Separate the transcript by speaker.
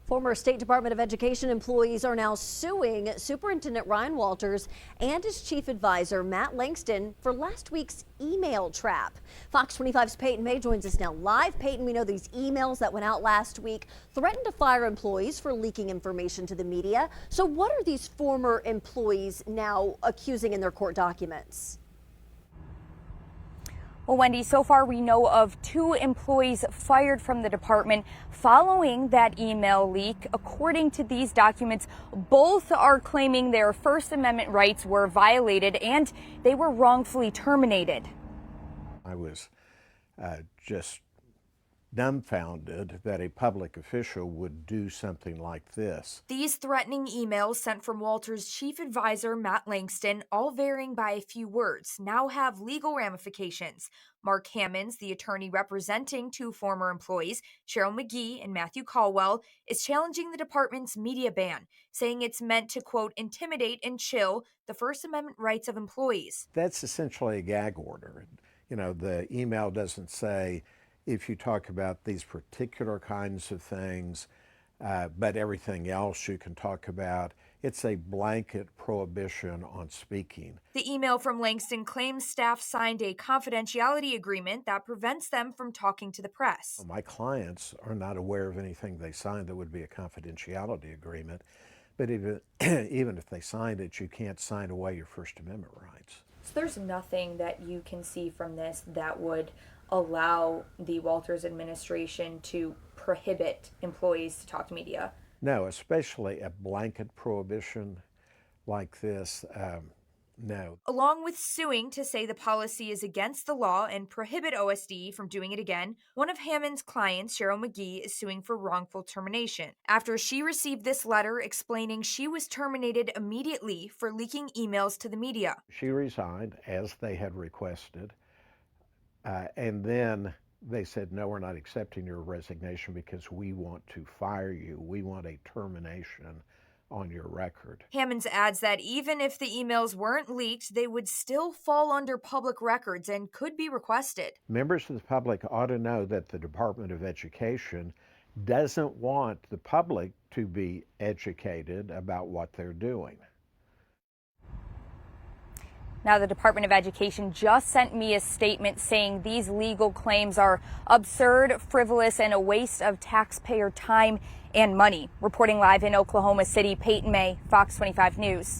Speaker 1: Former State Department of Education employees are now suing Superintendent Ryan Walters and his chief advisor, Matt Langston, for last week's email trap. Fox 25's Peyton May joins us now live. Peyton, we know these emails that went out last week threatened to fire employees for leaking information to the media. So what are these former employees now accusing in their court documents?
Speaker 2: Well, Wendy, so far we know of 2 employees fired from the department following that email leak. According to these documents, both are claiming their First Amendment rights were violated and they were wrongfully terminated.
Speaker 3: I was just dumbfounded that a public official would do something like this.
Speaker 2: These threatening emails sent from Walters' chief advisor, Matt Langston, all varying by a few words, now have legal ramifications. Mark Hammonds, the attorney representing 2 former employees, Cheryl McGee and Matthew Caldwell, is challenging the department's media ban, saying it's meant to, quote, intimidate and chill the First Amendment rights of employees.
Speaker 3: That's essentially a gag order. You know, the email doesn't say, if you talk about these particular kinds of things, but everything else you can talk about. It's a blanket prohibition on speaking.
Speaker 2: The email from Langston claims staff signed a confidentiality agreement that prevents them from talking to the press.
Speaker 3: My clients are not aware of anything they signed that would be a confidentiality agreement, but even if they signed it, you can't sign away your First Amendment rights.
Speaker 2: So there's nothing that you can see from this that would allow the Walters administration to prohibit employees to talk to media?
Speaker 3: No, especially a blanket prohibition like this, no.
Speaker 2: Along with suing to say the policy is against the law and prohibit OSDE from doing it again, one of Hammond's clients, Cheryl McGee, is suing for wrongful termination after she received this letter explaining she was terminated immediately for leaking emails to the media.
Speaker 3: She resigned as they had requested. And then they said, no, we're not accepting your resignation because we want to fire you. We want a termination on your record.
Speaker 2: Hammonds adds that even if the emails weren't leaked, they would still fall under public records and could be requested.
Speaker 3: Members of the public ought to know that the Department of Education doesn't want the public to be educated about what they're doing.
Speaker 2: Now, the Department of Education just sent me a statement saying these legal claims are absurd, frivolous, and a waste of taxpayer time and money. Reporting live in Oklahoma City, Peyton May, Fox 25 News.